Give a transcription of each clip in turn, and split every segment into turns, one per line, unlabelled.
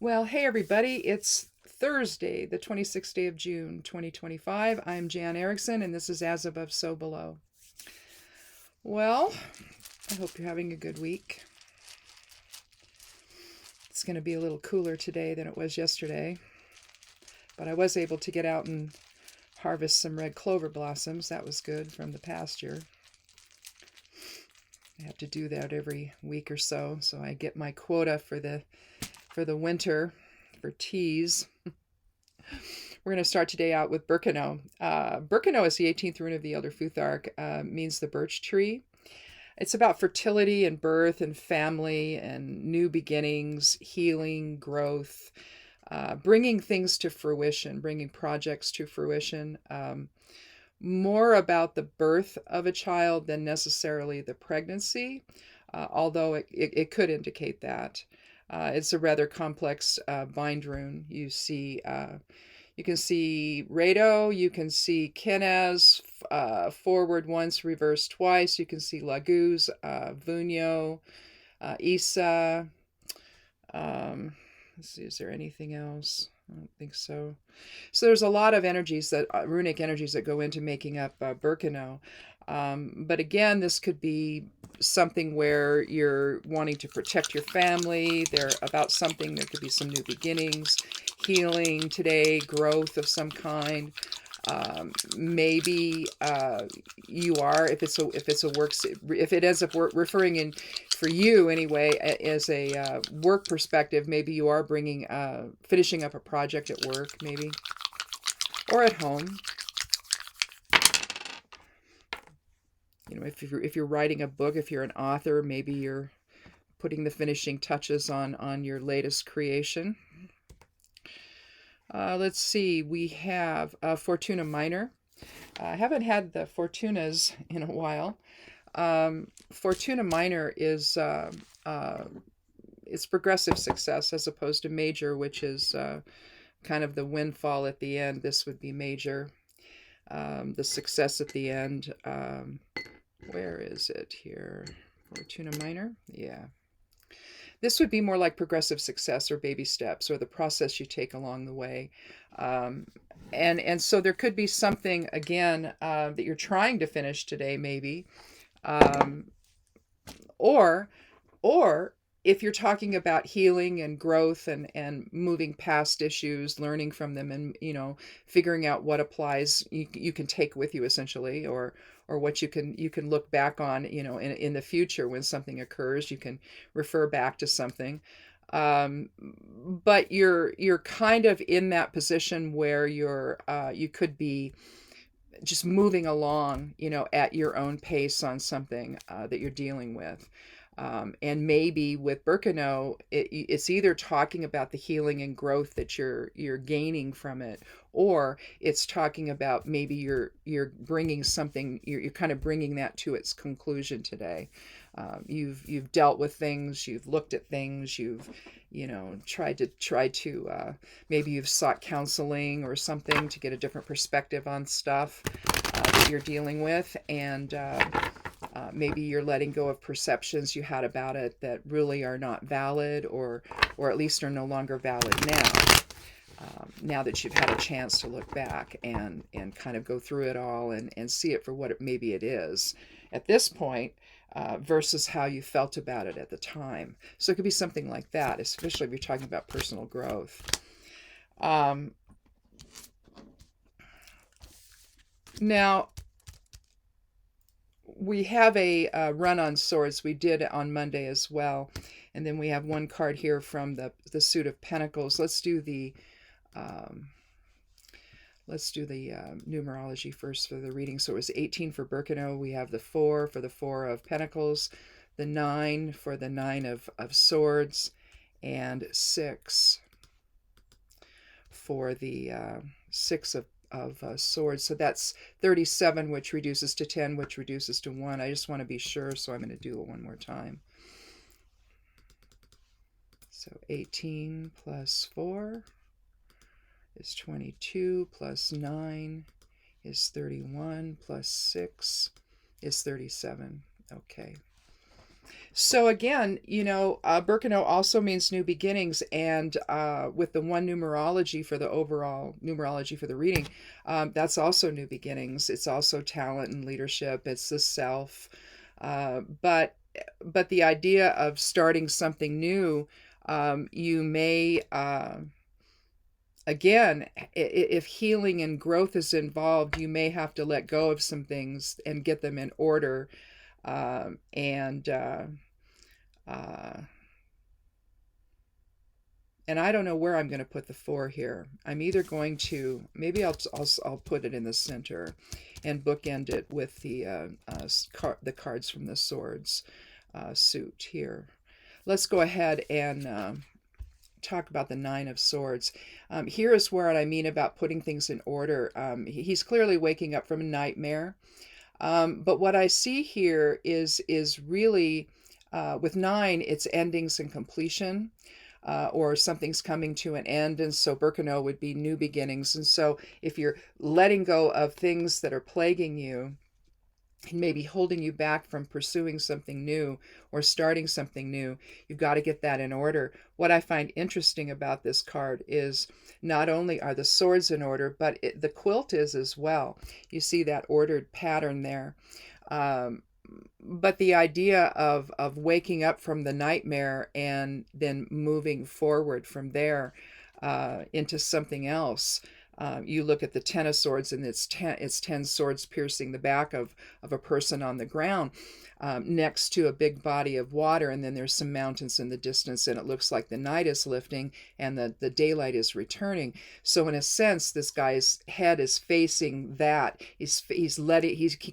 Well, hey everybody, it's Thursday, the 26th day of June, 2025. I'm Jan Erickson, and this is As Above, So Below. Well, I hope you're having a good week. It's going to be a little cooler today than it was yesterday, but I was able to get out and harvest some red clover blossoms. That was good from the pasture. I have to do that every week or so I get my quota for the winter for teas. We're going to start today out with Birkenau. Birkenau is the 18th rune of the Elder Futhark, means the birch tree. It's about fertility and birth and family and new beginnings, healing, growth, bringing things to fruition, bringing projects to fruition. More about the birth of a child than necessarily the pregnancy, although it could indicate that. It's a rather complex bind rune. You can see Rado, you can see Kenaz, forward once, reverse twice. You can see Laguz, Vunyo, Isa. Let's see, is there anything else? I don't think so. So there's a lot of energies runic energies that go into making up Birkenau. But again, this could be something where you're wanting to protect your family. They're about something. There could be some new beginnings, healing today, growth of some kind. Maybe you are, if it ends up referring in for you anyway as a work perspective, maybe you are finishing up a project at work, maybe, or at home. You know, if you're writing a book, if you're an author, maybe you're putting the finishing touches on your latest creation. Let's see, we have Fortuna Minor. I haven't had the Fortunas in a while. Fortuna Minor is it's progressive success as opposed to major, which is kind of the windfall at the end. This would be major, the success at the end. Where is it here? Fortuna Minor? Yeah. This would be more like progressive success or baby steps or the process you take along the way. And so there could be something, again, that you're trying to finish today, maybe. Or if you're talking about healing and growth and moving past issues, learning from them, and figuring out what applies, you can take with you essentially, or what you can look back on, in the future when something occurs, you can refer back to something. But you're kind of in that position where you could be just moving along, at your own pace on something that you're dealing with. And maybe with Birkenau, it's either talking about the healing and growth that you're gaining from it, or it's talking about maybe you're bringing something, you're kind of bringing that to its conclusion today. You've dealt with things, you've looked at things, you've tried to maybe you've sought counseling or something to get a different perspective on stuff that you're dealing with, and maybe you're letting go of perceptions you had about it that really are not valid, or at least are no longer valid now that you've had a chance to look back and kind of go through it all and see it for what maybe it is at this point, versus how you felt about it at the time. So it could be something like that, especially if you're talking about personal growth. Now, we have a run on swords. We did it on Monday as well. And then we have one card here from the suit of pentacles. Let's do the numerology first for the reading. So it was 18 for Birkenau. We have the 4 for the 4 of pentacles, the 9 for the 9 of swords, and 6 for the 6 of swords. So that's 37, which reduces to 10, which reduces to 1. I just want to be sure, so I'm going to do it one more time. So 18 plus 4 is 22, plus 9 is 31, plus 6 is 37. Okay. So again, Birkenau also means new beginnings, and with the one numerology for the overall numerology for the reading, that's also new beginnings. It's also talent and leadership. It's the self, but the idea of starting something new, you may again, if healing and growth is involved, you may have to let go of some things and get them in order, and uh, and I don't know where I'm going to put the four here. I'm either going to, maybe I'll put it in the center and bookend it with the cards from the swords suit here. Let's go ahead and talk about the Nine of Swords. Here is where I mean about putting things in order. He's clearly waking up from a nightmare. But what I see here is really with nine, it's endings and completion. Or something's coming to an end, and so Birkenau would be new beginnings. And so if you're letting go of things that are plaguing you and maybe holding you back from pursuing something new or starting something new, you've got to get that in order. What I find interesting about this card is not only are the swords in order, but the quilt is as well. You see that ordered pattern there. But the idea of waking up from the nightmare and then moving forward from there into something else. You look at the Ten of Swords, and it's 10 swords piercing the back of a person on the ground next to a big body of water, and then there's some mountains in the distance, and it looks like the night is lifting and the daylight is returning. So in a sense, this guy's head is facing that. He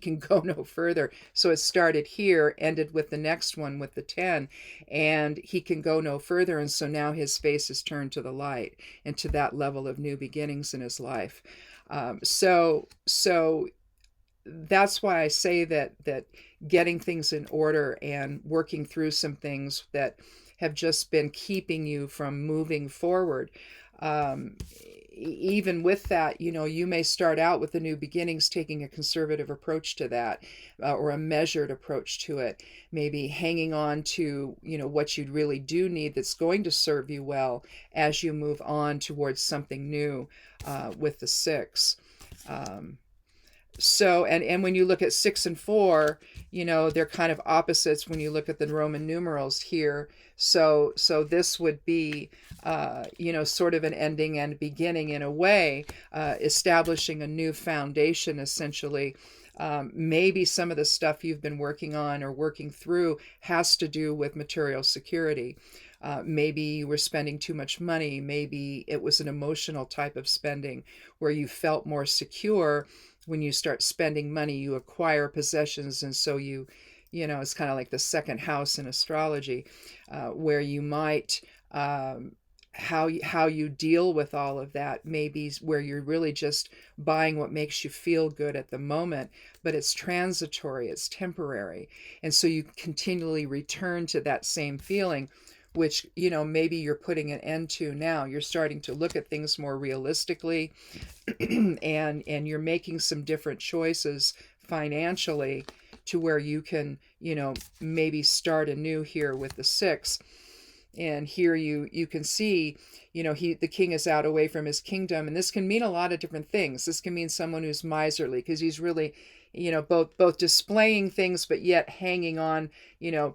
can go no further. So it started here, ended with the next one with the 10, and he can go no further. And so now his face is turned to the light and to that level of new beginnings in his life. So that's why I say that getting things in order and working through some things that have just been keeping you from moving forward. Even with that, you may start out with the new beginnings, taking a conservative approach to that, or a measured approach to it, maybe hanging on to, what you really do need that's going to serve you well as you move on towards something new with the 6. So, and when you look at 6 and 4, they're kind of opposites when you look at the Roman numerals here. So this would be, sort of an ending and beginning in a way, establishing a new foundation, essentially. Maybe some of the stuff you've been working on or working through has to do with material security. Maybe you were spending too much money. Maybe it was an emotional type of spending where you felt more secure. When you start spending money, you acquire possessions, and so it's kind of like the second house in astrology, where you might how you deal with all of that, maybe where you're really just buying what makes you feel good at the moment, but it's transitory, it's temporary, and so you continually return to that same feeling, which maybe you're putting an end to now. You're starting to look at things more realistically, and you're making some different choices financially to where you can maybe start anew here with the 6. And here you can see, the king is out away from his kingdom, and this can mean a lot of different things. This can mean someone who's miserly because he's really, both displaying things, but yet hanging on,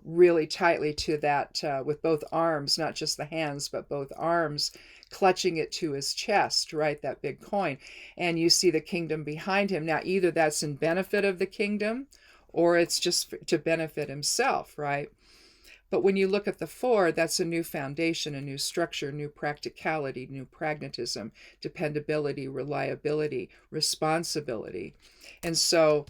really tightly to that with both arms, not just the hands, but both arms, clutching it to his chest, right? That big coin. And you see the kingdom behind him. Now, either that's in benefit of the kingdom or it's just to benefit himself, right? But when you look at the 4, that's a new foundation, a new structure, new practicality, new pragmatism, dependability, reliability, responsibility. And so,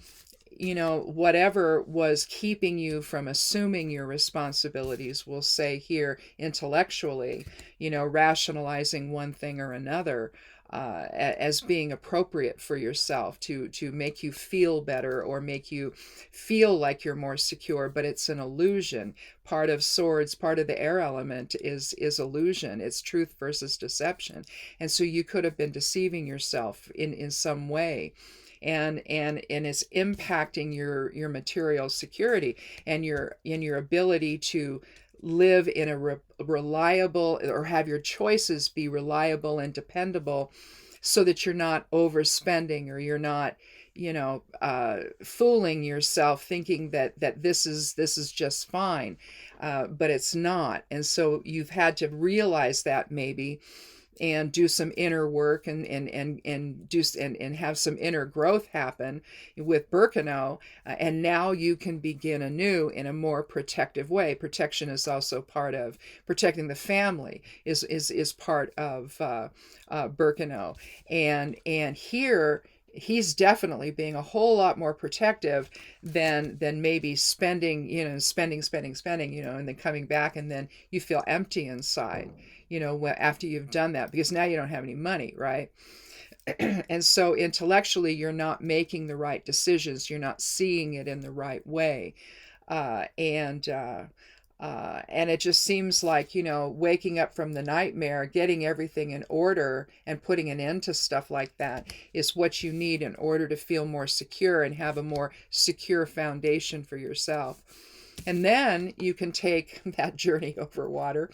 whatever was keeping you from assuming your responsibilities, we'll say here intellectually, rationalizing one thing or another, as being appropriate for yourself to make you feel better or make you feel like you're more secure, but it's an illusion. Part of swords, part of the air element is illusion. It's truth versus deception. And so you could have been deceiving yourself in some way. and it's impacting your material security and your ability to live in a reliable, or have your choices be reliable and dependable, so that you're not overspending, or you're not, fooling yourself thinking that this is just fine, but it's not. And so you've had to realize that, maybe, and do some inner work, and have some inner growth happen with Birkenau, and now you can begin anew in a more protective way. Protection is also part of protecting the family, is part of Birkenau, and here he's definitely being a whole lot more protective than maybe spending, and then coming back, and then you feel empty inside, after you've done that, because now you don't have any money, right? And so intellectually, you're not making the right decisions. You're not seeing it in the right way. And it just seems like, waking up from the nightmare, getting everything in order and putting an end to stuff like that is what you need in order to feel more secure and have a more secure foundation for yourself. And then you can take that journey over water.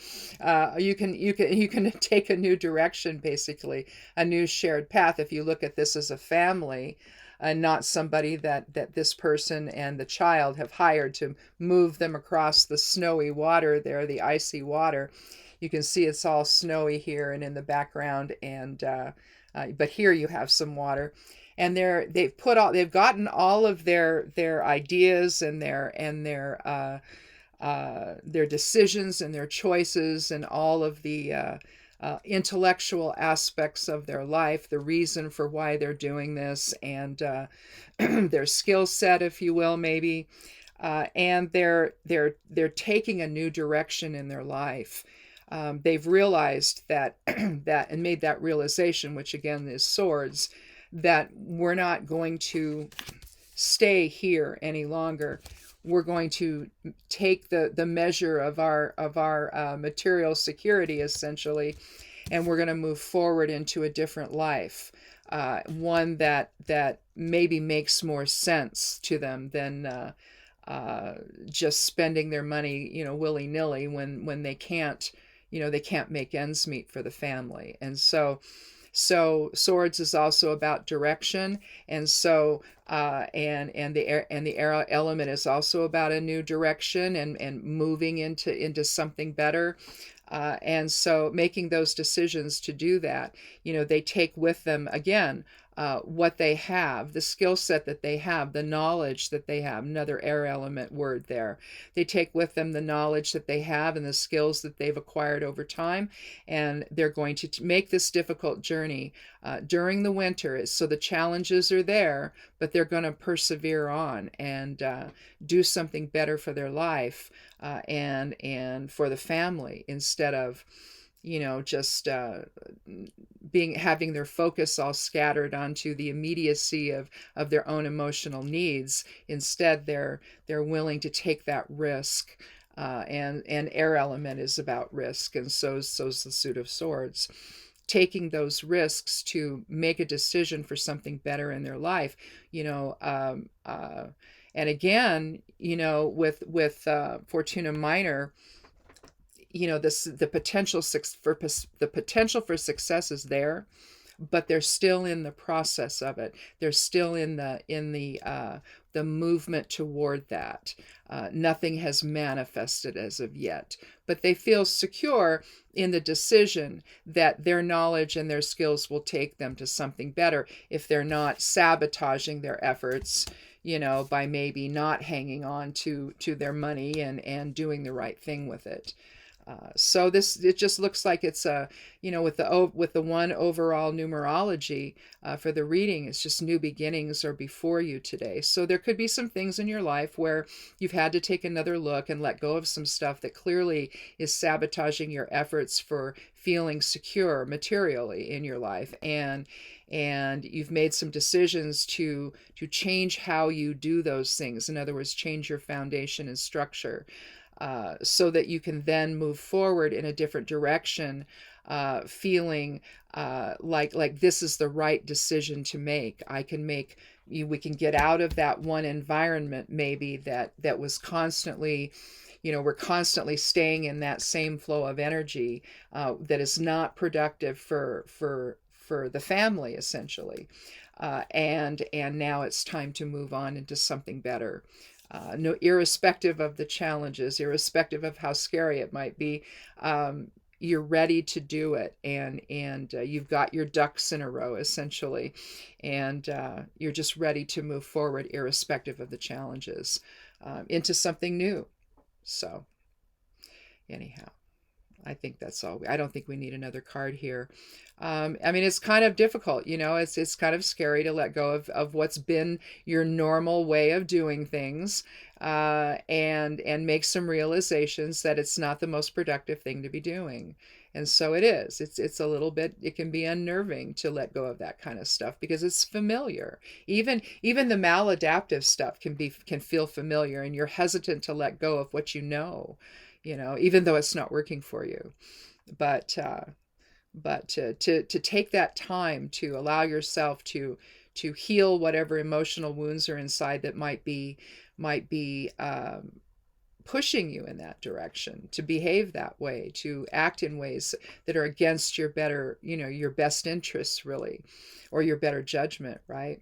You can take a new direction, basically, a new shared path. If you look at this as a family, and not somebody that this person and the child have hired to move them across the snowy water there, the icy water. You can see it's all snowy here and in the background, and but here you have some water. And they've gotten all of their ideas and their decisions and their choices, and all of the intellectual aspects of their life, the reason for why they're doing this, and their skill set, if you will, maybe, and they're taking a new direction in their life. They've realized that and made that realization, which again is swords, that we're not going to stay here any longer. We're going to take the measure of our material security, essentially, and we're going to move forward into a different life, one that maybe makes more sense to them than just spending their money, willy-nilly, when they can't make ends meet for the family. And so swords is also about direction, and so and the air element is also about a new direction and moving into something better. And so making those decisions to do that, they take with them, again, what they have, the skill set that they have, the knowledge that they have, another air element word there. They take with them the knowledge that they have and the skills that they've acquired over time, and they're going to make this difficult journey during the winter. So the challenges are there, but they're going to persevere on and do something better for their life, and for the family, instead of just having their focus all scattered onto the immediacy of their own emotional needs. Instead, they're willing to take that risk, and air element is about risk, and so's the suit of swords. Taking those risks to make a decision for something better in their life, and again, with Fortuna Minor, the potential for success is there, but they're still in the process of it. They're still in the movement toward that. Nothing has manifested as of yet, but they feel secure in the decision that their knowledge and their skills will take them to something better if they're not sabotaging their efforts, by maybe not hanging on to their money and doing the right thing with it. So it just looks like it's with the one overall numerology for the reading, it's just new beginnings are before you today. So there could be some things in your life where you've had to take another look and let go of some stuff that clearly is sabotaging your efforts for feeling secure materially in your life, and you've made some decisions to change how you do those things. In other words, change your foundation and structure. so that you can then move forward in a different direction, feeling like this is the right decision to make. I can make we can get out of that one environment maybe that was constantly, we're constantly staying in that same flow of energy that is not productive for the family essentially, and now it's time to move on into something better. No, irrespective of the challenges, irrespective of how scary it might be, you're ready to do it, and you've got your ducks in a row essentially, and you're just ready to move forward, irrespective of the challenges, into something new. So, anyhow, I think that's all. I don't think we need another card here. I mean, it's kind of difficult, it's kind of scary to let go of what's been your normal way of doing things, and make some realizations that it's not the most productive thing to be doing. And so it is. It's a little bit. It can be unnerving to let go of that kind of stuff because it's familiar. Even the maladaptive stuff can feel familiar, and you're hesitant to let go of what even though it's not working for you. But to take that time to allow yourself to heal whatever emotional wounds are inside that might be pushing you in that direction, to behave that way, to act in ways that are against your best interests really, or your better judgment, right?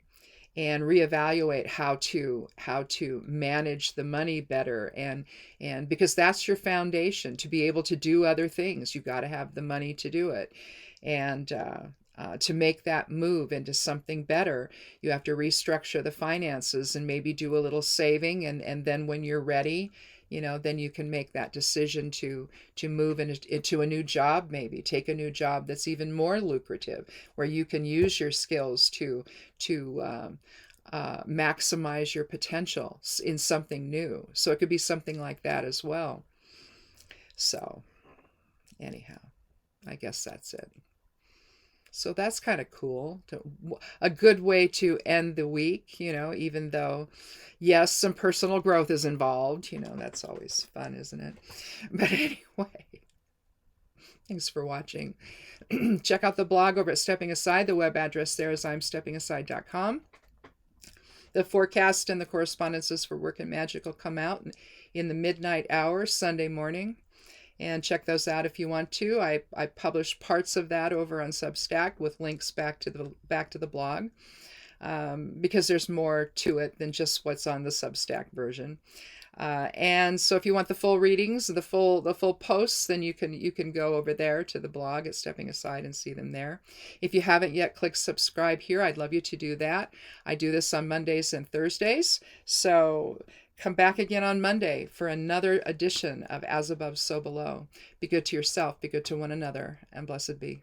And reevaluate how to manage the money better, and because that's your foundation to be able to do other things. You've got to have the money to do it, and to make that move into something better, you have to restructure the finances and maybe do a little saving, and then when you're ready, then you can make that decision to move into a new job, maybe take a new job that's even more lucrative, where you can use your skills to maximize your potential in something new. So it could be something like that as well. So anyhow, I guess that's it. So that's kind of cool. A good way to end the week, even though, yes, some personal growth is involved. That's always fun, isn't it? But anyway, thanks for watching. Check out the blog over at Stepping Aside. The web address there is imsteppingaside.com. The forecast and the correspondences for Work and Magic will come out in the midnight hour Sunday morning. And check those out if you want to. I publish parts of that over on Substack with links back to the blog, because there's more to it than just what's on the Substack version. And so if you want the full readings, the full posts, then you can go over there to the blog at Stepping Aside and see them there. If you haven't yet clicked subscribe here, I'd love you to do that. I do this on Mondays and Thursdays. So come back again on Monday for another edition of As Above, So Below. Be good to yourself, be good to one another, and blessed be.